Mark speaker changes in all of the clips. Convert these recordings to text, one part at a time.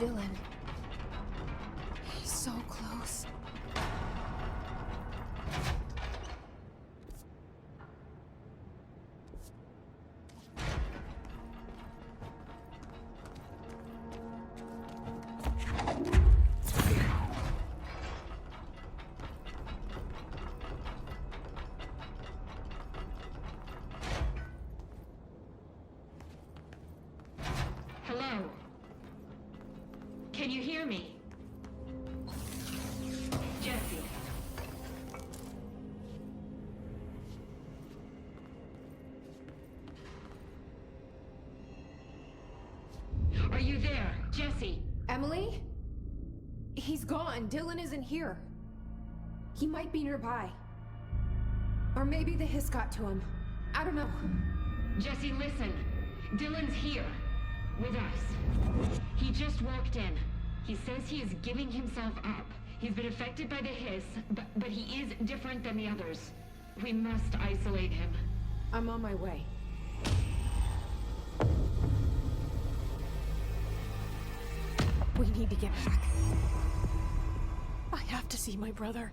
Speaker 1: Dylan. He's so close.
Speaker 2: Hello? Can you hear me? Jesse. Are you there, Jesse?
Speaker 1: Emily? He's gone. Dylan isn't here. He might be nearby. Or maybe the hiss got to him. I don't know.
Speaker 2: Jesse, listen. Dylan's here. With us. He just walked in. He says he is giving himself up. He's been affected by the hiss, but he is different than the others. We must isolate him.
Speaker 1: I'm on my way. We need to get back. I have to see my brother.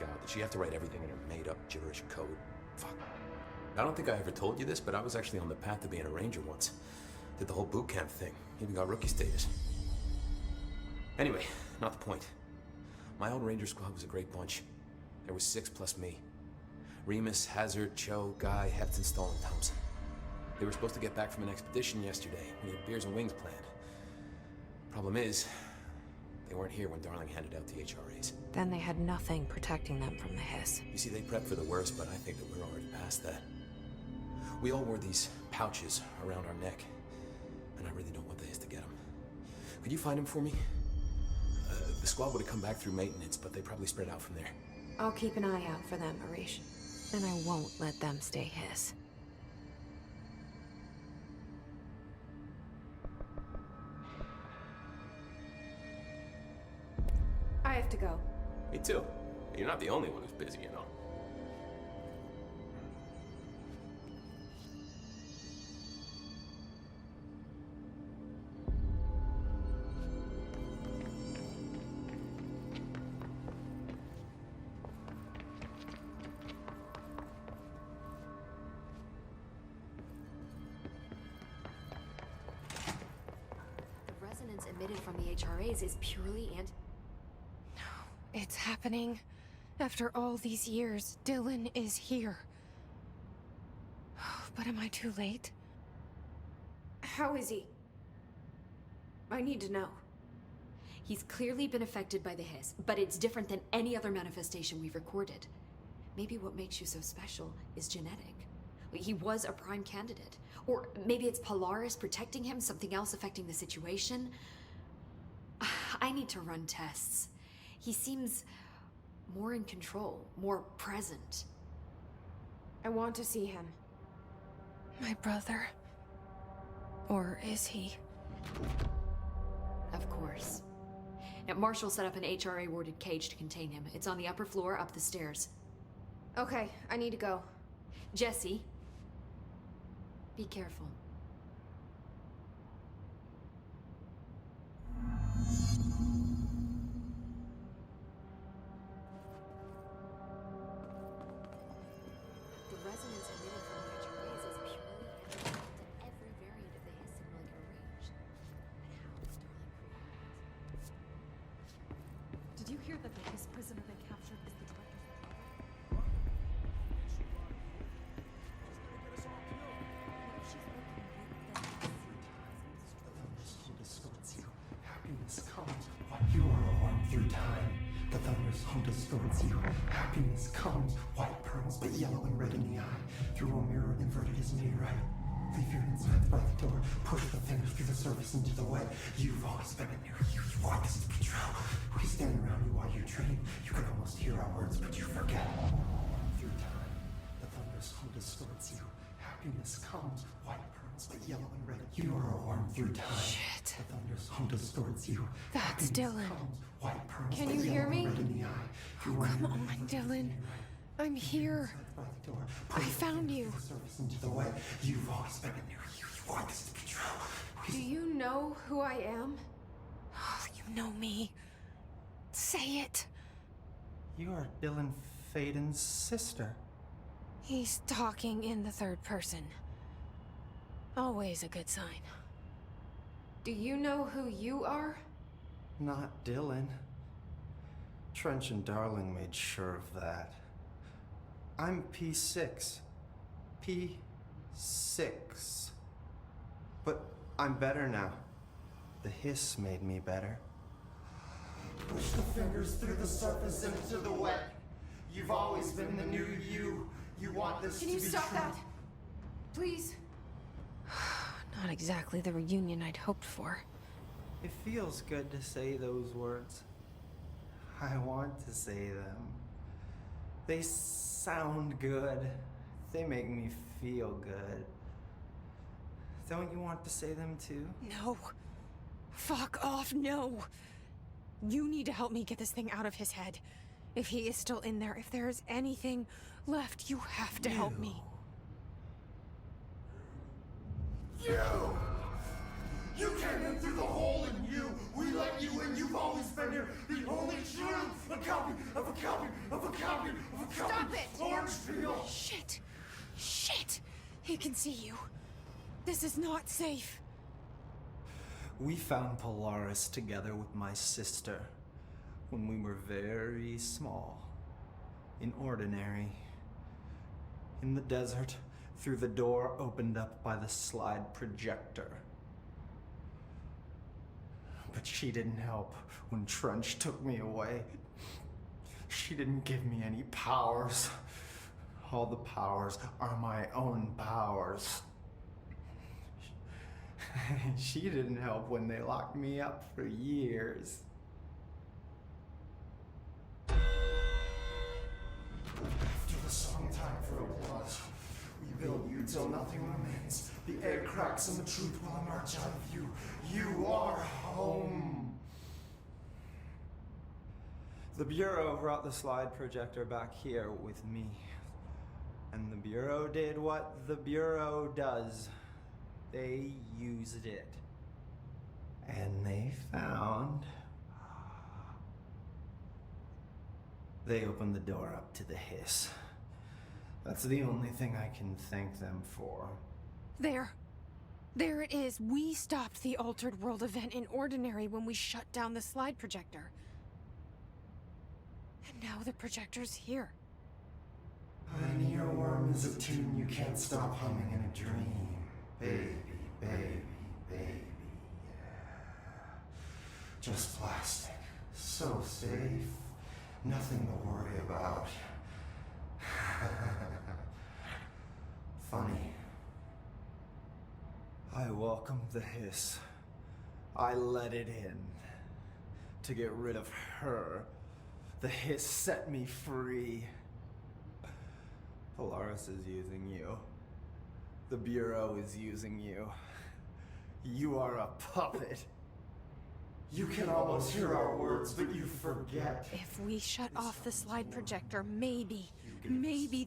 Speaker 3: God, did she have to write everything in her made-up gibberish code? Fuck. I don't think I ever told you this, but I was actually on the path to being a ranger once. Did the whole boot camp thing. Even got rookie status. Anyway, not the point. My old ranger squad was a great bunch. There was 6 plus me. Remus, Hazard, Cho, Guy, Hefton, Stahl, and Thompson. They were supposed to get back from an expedition yesterday. We had beers and wings planned. Problem is, they weren't here when Darling handed out the HRAs.
Speaker 1: Then they had nothing protecting them from the hiss.
Speaker 3: You see, they prepped for the worst, but I think that we're already past that. We all wore these pouches around our neck, and I really don't want the hiss to get them. Could you find them for me? The squad would have come back through maintenance, but they probably spread out from there.
Speaker 1: I'll keep an eye out for them, Arish. And I won't let them stay hiss. I have to go.
Speaker 3: Me too. You're not the only one who's busy, you know.
Speaker 4: The resonance emitted from the HRAs is purely
Speaker 1: It's happening. After all these years, Dylan is here. But am I too late? How is he? I need to know.
Speaker 4: He's clearly been affected by the hiss, but it's different than any other manifestation we've recorded. Maybe what makes you so special is genetic. He was a prime candidate. Or maybe it's Polaris protecting him, something else affecting the situation. I need to run tests. He seems more in control, more present.
Speaker 1: I want to see him. My brother. Or is he?
Speaker 4: Of course. Now, Marshall set up an HRA-warded cage to contain him. It's on the upper floor, up the stairs.
Speaker 1: Okay, I need to go.
Speaker 4: Jesse, be careful. The resonance emitted from the HRAs is purely antidote to every variant of the hiss signal in your range. But how is Darling creating it?
Speaker 5: Did you hear that the hiss prisoner they captured is the director's brother?
Speaker 6: Happiness comes while you are warm through time. The thunderous hum distorts you. Happiness comes, white pearls, but yellow and red in the eye. Through a mirror inverted is me right. Leave your insides by the door. Push the fingers through the surface into the wet. You've always been near you. You want this to be true. We stand around you while you dream. You can almost hear our words, but you forget. Through time, the thunderous hum distorts you. Happiness comes, white pearls, but yellow and red. You are warm through time.
Speaker 1: Shit.
Speaker 6: The thunderous hum distorts you.
Speaker 1: That's
Speaker 6: Happiness
Speaker 1: Dylan.
Speaker 6: comes, white pearls,
Speaker 1: Can
Speaker 6: but
Speaker 1: you hear
Speaker 6: yellow and
Speaker 1: me?
Speaker 6: red in the eye.
Speaker 1: Oh, come on, Dylan. I'm here. I found you.
Speaker 6: Into the way. You've always been near you. You want this to be true.
Speaker 1: Do you know who I am? Oh, you know me. Say it.
Speaker 7: You are Dylan Faden's sister.
Speaker 1: He's talking in the third person. Always a good sign. Do you know who you are?
Speaker 7: Not Dylan. Trench and Darling made sure of that. I'm P6. P6. But I'm better now. The hiss made me better.
Speaker 6: Push the fingers through the surface into the wet. You've always been the new you. You want this
Speaker 1: Can
Speaker 6: to
Speaker 1: you
Speaker 6: be
Speaker 1: stop
Speaker 6: true.
Speaker 1: that? Please? Not exactly the reunion I'd hoped for.
Speaker 7: It feels good to say those words. I want to say them. They sound good. They make me feel good. Don't you want to say them too?
Speaker 1: No. Fuck off, no. You need to help me get this thing out of his head. If he is still in there, if there is anything left, you have to help me.
Speaker 6: You came in through the hole in you. We let you in. You've always been here. The only truth.
Speaker 1: Stop it!
Speaker 6: Orange peel!
Speaker 1: Shit! Shit! He can see you. This is not safe.
Speaker 7: We found Polaris together with my sister when we were very small, in Ordinary, in the desert, through the door opened up by the slide projector. But she didn't help when Trench took me away. She didn't give me any powers. All the powers are my own powers. She didn't help when they locked me up for years.
Speaker 6: After the song time for applause, we build you till nothing remains. The egg cracks and the truth will emerge out of you. You are home.
Speaker 7: The Bureau brought the slide projector back here with me. And the Bureau did what the Bureau does. They used it. And they found... They opened the door up to the hiss. That's the only thing I can thank them for.
Speaker 1: There. There it is. We stopped the Altered World event in Ordinary when we shut down the slide projector. And now the projector's here.
Speaker 6: An earworm is a tune you can't stop humming in a dream. Baby, baby, baby, yeah. Just plastic. So safe. Nothing to worry about. Funny.
Speaker 7: I welcomed the hiss. I let it in. To get rid of her. The hiss set me free. Polaris is using you. The Bureau is using you. You are a puppet.
Speaker 6: You can almost hear our words, but you forget.
Speaker 1: If we shut off the slide projector, maybe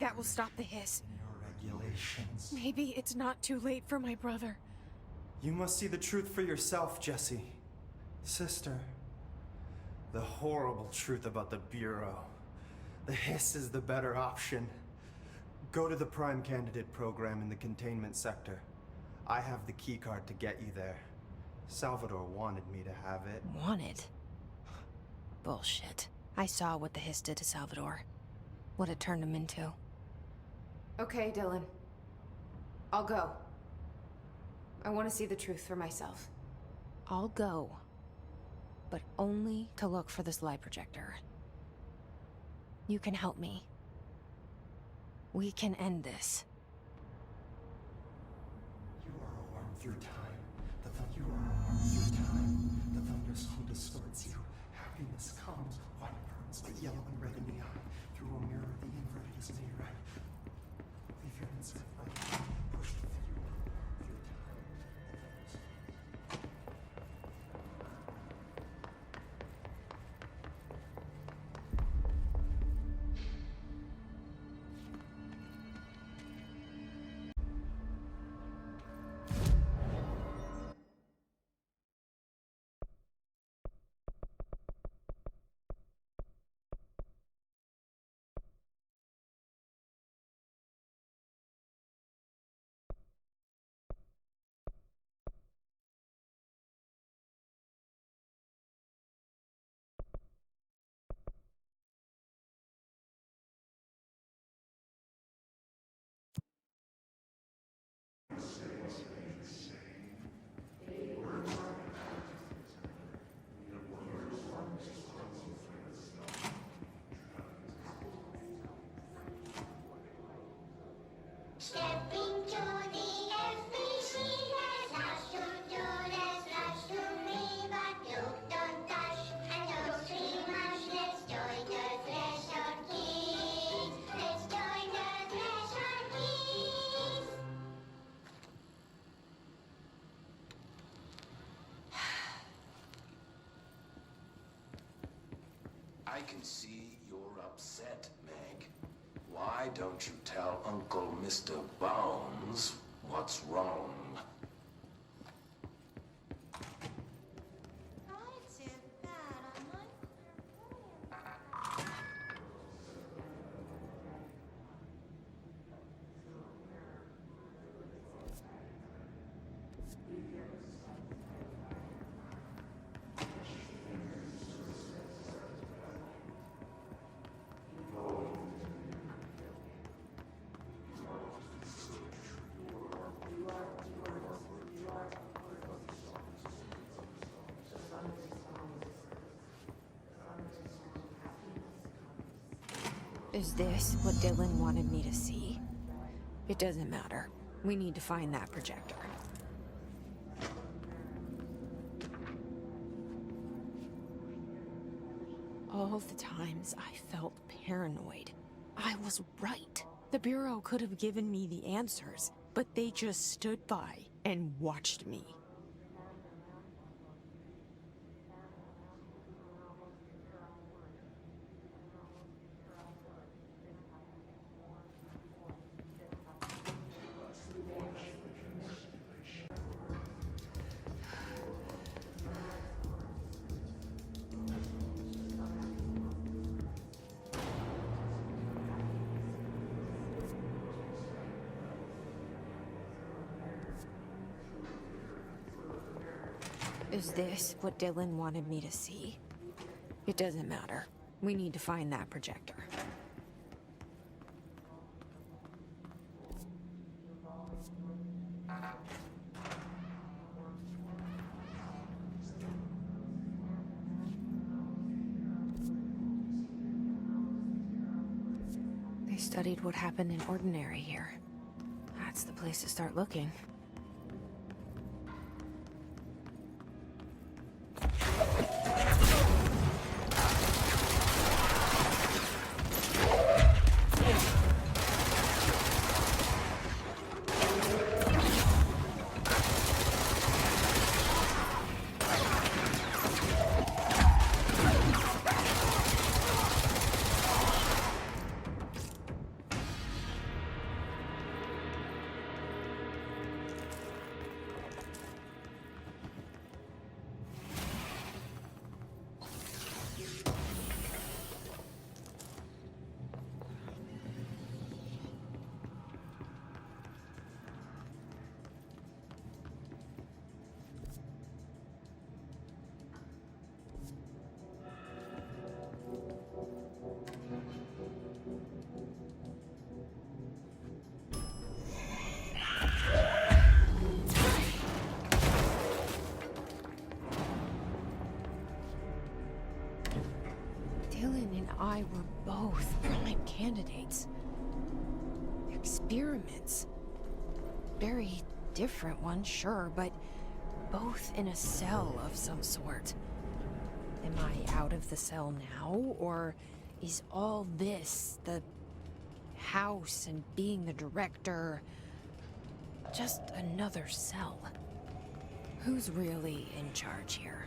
Speaker 1: that will stop the hiss.
Speaker 6: Your regulations.
Speaker 1: Maybe it's not too late for my brother.
Speaker 7: You must see the truth for yourself, Jesse. Sister. The horrible truth about the Bureau. The hiss is the better option. Go to the Prime Candidate program in the containment sector. I have the keycard to get you there. Salvador wanted me to have it.
Speaker 1: Wanted? Bullshit. I saw what the hiss did to Salvador. What it turned him into.
Speaker 4: Okay, Dylan. I'll go. I want to see the truth for myself.
Speaker 1: I'll go. But only to look for the slide projector. You can help me. We can end this.
Speaker 6: You are a worm through time. You are a worm through time. The thunder's home distorts you. Happiness comes, white pearls, but yellow and red in the eye. Through a mirror, the inverted is made right. Leave your inside light. Push through time.
Speaker 8: Stepping to the FBC, there's lots to do, there's lots to be, but look, don't touch, and don't scream much. Let's join the Threshold Kids. Let's join the Threshold Kids.
Speaker 9: I can see you're upset, Meg. Why don't you tell Uncle Mr. Bones what's wrong?
Speaker 8: Right, sit bad,
Speaker 1: Is this what Dylan wanted me to see? It doesn't matter. We need to find that projector. All the times I felt paranoid, I was right. The Bureau could have given me the answers, but they just stood by and watched me. Is this what Dylan wanted me to see? It doesn't matter. We need to find that projector. They studied what happened in Ordinary here. That's the place to start looking. Dylan and I were both prime candidates. Experiments. Very different ones, sure, but both in a cell of some sort. Am I out of the cell now, or is all this, the house and being the director, just another cell? Who's really in charge here?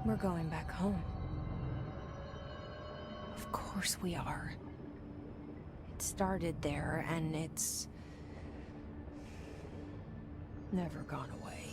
Speaker 1: We're going back home. Of course we are. It started there, and it's never gone away.